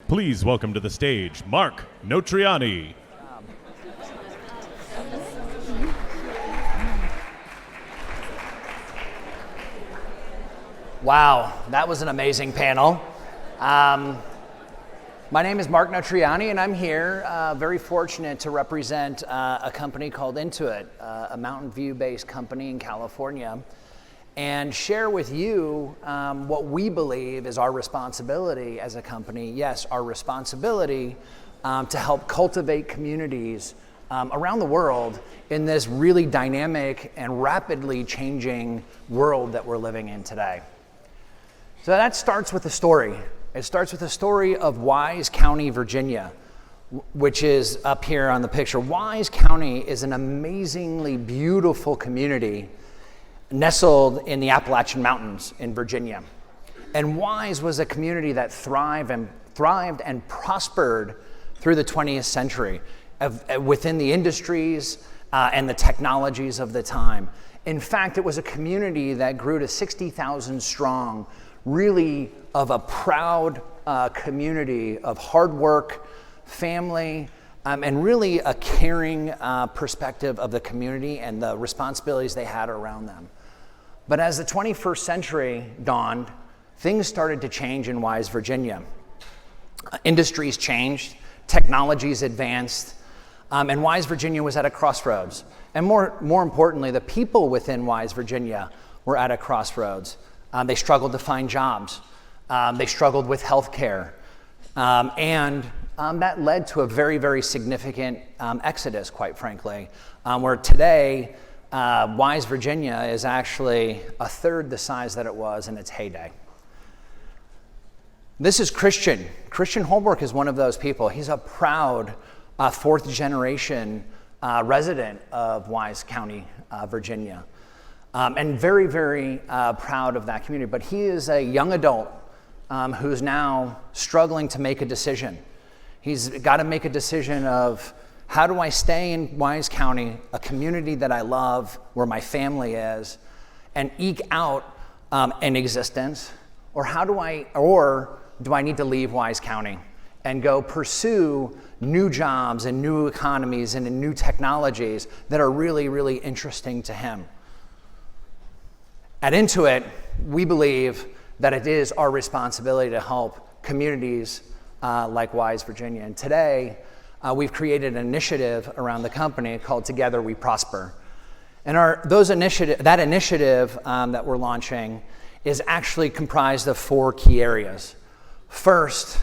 Please welcome to the stage, Mark Notarainni. Wow, that was an amazing panel. My name is Mark Notarainni, and I'm here very fortunate to represent a company called Intuit, a Mountain View-based company in California, and share with you what we believe is our responsibility as a company. Yes, our responsibility to help cultivate communities around the world in this really dynamic and rapidly changing world that we're living in today. So that starts with a story. It starts with the story of Wise County, Virginia, which is up here on the picture. Wise County is an amazingly beautiful community nestled in the Appalachian Mountains in Virginia. And Wise was a community that thrived and prospered through the 20th century within the industries and the technologies of the time. In fact, it was a community that grew to 60,000 strong, really of a proud community of hard work, family, and really a caring perspective of the community and the responsibilities they had around them. But as the 21st century dawned, things started to change in Wise, Virginia. Industries changed, technologies advanced, and Wise, Virginia was at a crossroads. And more importantly, the people within Wise, Virginia were at a crossroads. They struggled to find jobs. They struggled with healthcare. And that led to a very, very significant exodus, quite frankly, where today, Wise, Virginia is actually a third the size that it was in its heyday. This is Christian. Christian Holbrook is one of those people. He's a proud fourth generation resident of Wise County, Virginia. And very, very proud of that community. But he is a young adult who's now struggling to make a decision. He's got to make a decision of, how do I stay in Wise County, a community that I love, where my family is, and eke out an existence? Or do I need to leave Wise County and go pursue new jobs and new economies and new technologies that are really, really interesting to him? At Intuit, we believe that it is our responsibility to help communities like Wise, Virginia. And today, we've created an initiative around the company called Together We Prosper. And that initiative that we're launching is actually comprised of 4 key areas. First,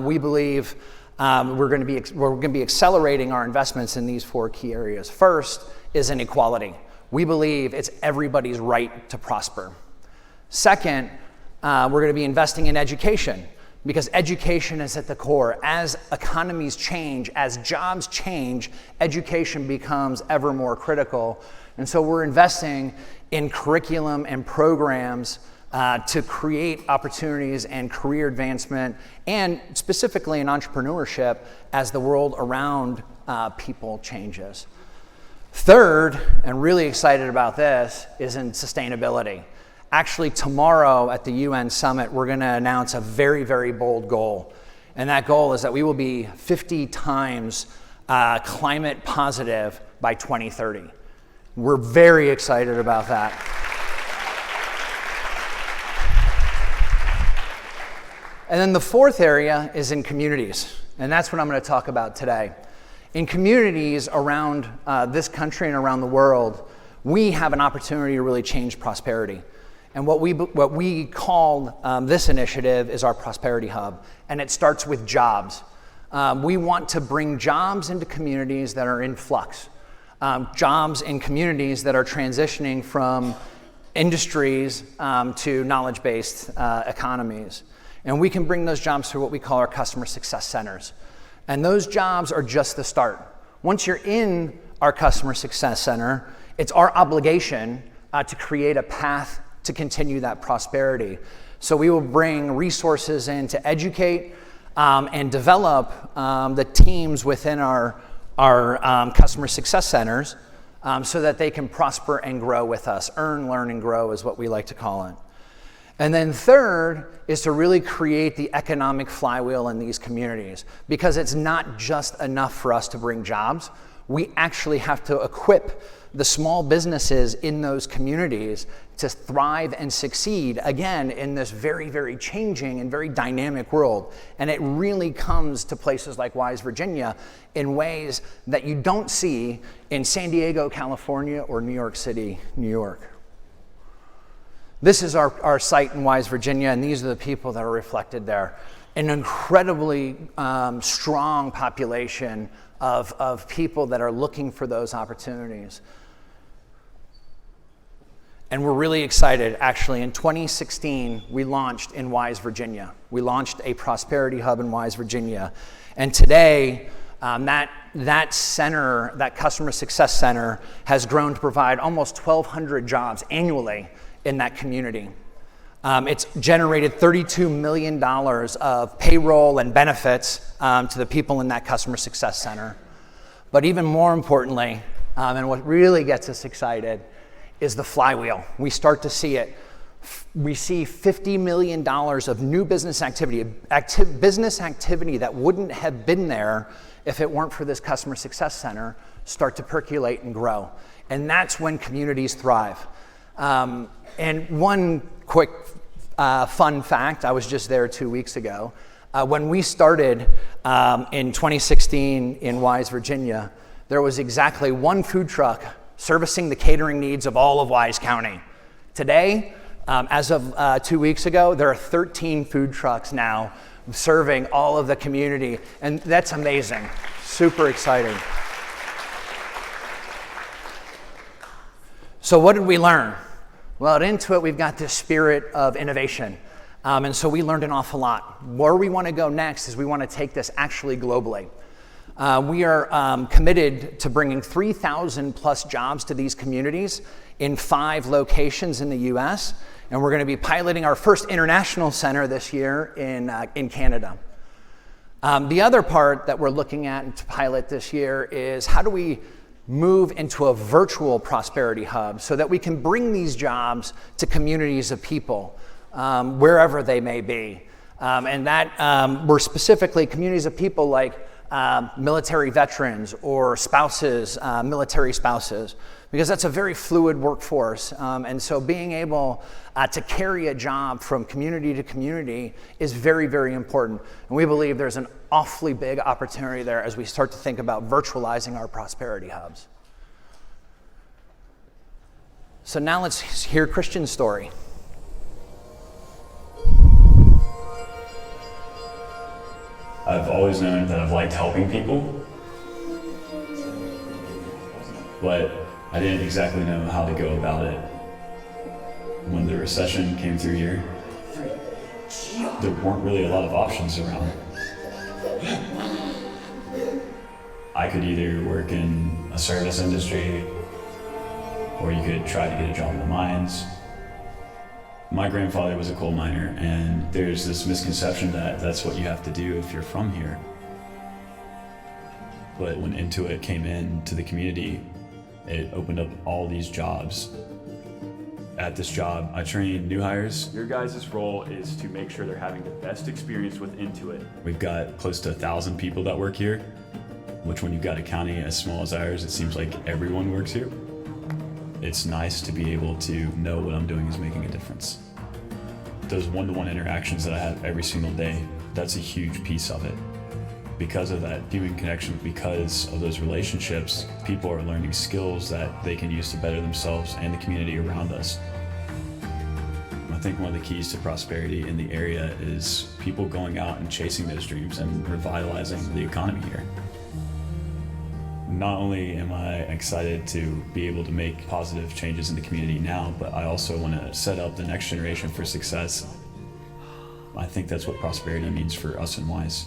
we believe we're going to be accelerating our investments in these 4 key areas. First is inequality. We believe it's everybody's right to prosper. Second, we're going to be investing in education, because education is at the core. As economies change, as jobs change, education becomes ever more critical. And so we're investing in curriculum and programs to create opportunities and career advancement, and specifically in entrepreneurship as the world around people changes. Third, and really excited about this, is in sustainability. Actually, tomorrow at the UN Summit, we're going to announce a very, very bold goal. And that goal is that we will be 50 times climate positive by 2030. We're very excited about that. And then the fourth area is in communities. And that's what I'm going to talk about today. In communities around this country and around the world, we have an opportunity to really change prosperity. And what we call this initiative is our Prosperity Hub, and it starts with jobs. We want to bring jobs into communities that are in flux, jobs in communities that are transitioning from industries to knowledge-based economies. And we can bring those jobs through what we call our customer success centers. And those jobs are just the start. Once you're in our customer success center, it's our obligation to create a path to continue that prosperity. So we will bring resources in to educate and develop the teams within our customer success centers so that they can prosper and grow with us. Earn, learn, and grow is what we like to call it. And then third is to really create the economic flywheel in these communities, because it's not just enough for us to bring jobs. We actually have to equip the small businesses in those communities to thrive and succeed, again, in this very, very changing and very dynamic world. And it really comes to places like Wise, Virginia in ways that you don't see in San Diego, California, or New York City, New York. This is our site in Wise, Virginia, and these are the people that are reflected there. An incredibly strong population of people that are looking for those opportunities. And we're really excited. Actually, in 2016, we launched in Wise, Virginia. We launched a prosperity hub in Wise, Virginia. And today, that center, that customer success center, has grown to provide almost 1,200 jobs annually in that community. It's generated $32 million of payroll and benefits to the people in that customer success center. But even more importantly, and what really gets us excited, is the flywheel. We start to see it. We see $50 million of new business activity, business activity that wouldn't have been there if it weren't for this customer success center, start to percolate and grow. And that's when communities thrive. And one quick fun fact, I was just there 2 weeks ago. When we started in 2016 in Wise, Virginia, there was exactly one food truck servicing the catering needs of all of Wise County. Today, as of 2 weeks ago, there are 13 food trucks now serving all of the community, and that's amazing, super exciting. So what did we learn? Well, at Intuit, we've got this spirit of innovation, and so we learned an awful lot. Where we want to go next is we want to take this actually globally. We are committed to bringing 3,000 plus jobs to these communities in 5 locations in the US, and we're going to be piloting our first international center this year in Canada. The other part that we're looking at to pilot this year is how do we move into a virtual prosperity hub so that we can bring these jobs to communities of people wherever they may be. And that we're specifically communities of people like military veterans or spouses, military spouses, because that's a very fluid workforce. And so being able to carry a job from community to community is very, very important. And we believe there's an awfully big opportunity there as we start to think about virtualizing our prosperity hubs. So now let's hear Christian's story. I've always known that I've liked helping people, but I didn't exactly know how to go about it. When the recession came through here, there weren't really a lot of options around. I could either work in a service industry, or you could try to get a job in the mines. My grandfather was a coal miner, and there's this misconception that that's what you have to do if you're from here. But when Intuit came in to the community, it opened up all these jobs. At this job, I train new hires. Your guys' role is to make sure they're having the best experience with Intuit. We've got close to 1,000 people that work here, which when you've got a county as small as ours, it seems like everyone works here. It's nice to be able to know what I'm doing is making a difference. Those one-to-one interactions that I have every single day, that's a huge piece of it. Because of that human connection, because of those relationships, people are learning skills that they can use to better themselves and the community around us. I think one of the keys to prosperity in the area is people going out and chasing those dreams and revitalizing the economy here. Not only am I excited to be able to make positive changes in the community now, but I also want to set up the next generation for success. I think that's what prosperity means for us in Wise.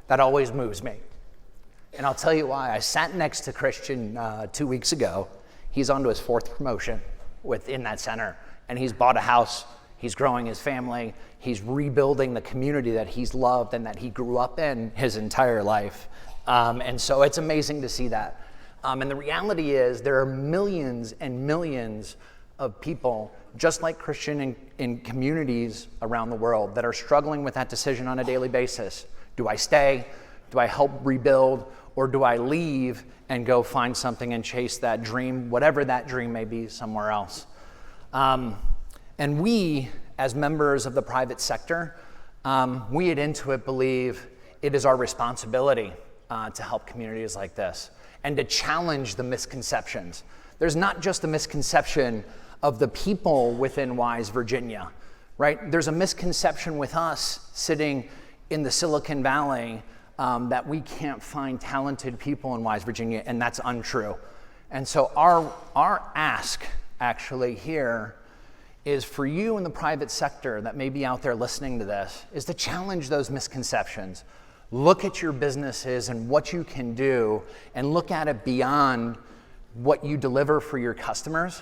That always moves me. And I'll tell you why. I sat next to Christian 2 weeks ago. He's on to his 4th promotion within that center. And he's bought a house. He's growing his family. He's rebuilding the community that he's loved and that he grew up in his entire life. And so it's amazing to see that. And the reality is there are millions and millions of people just like Christian in communities around the world that are struggling with that decision on a daily basis. Do I stay? Do I help rebuild? Or do I leave and go find something and chase that dream, whatever that dream may be, somewhere else? And we, as members of the private sector, we at Intuit believe it is our responsibility to help communities like this and to challenge the misconceptions. There's not just a misconception of the people within Wise, Virginia, right? There's a misconception with us sitting in the Silicon Valley that we can't find talented people in Wise, Virginia, and that's untrue. And so our ask actually here is for you in the private sector that may be out there listening to this, is to challenge those misconceptions. Look at your businesses and what you can do, and look at it beyond what you deliver for your customers,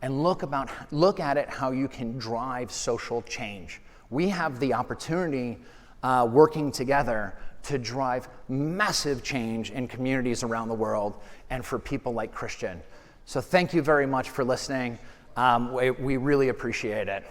and look at it how you can drive social change. We have the opportunity working together to drive massive change in communities around the world and for people like Christian. So thank you very much for listening. We really appreciate it.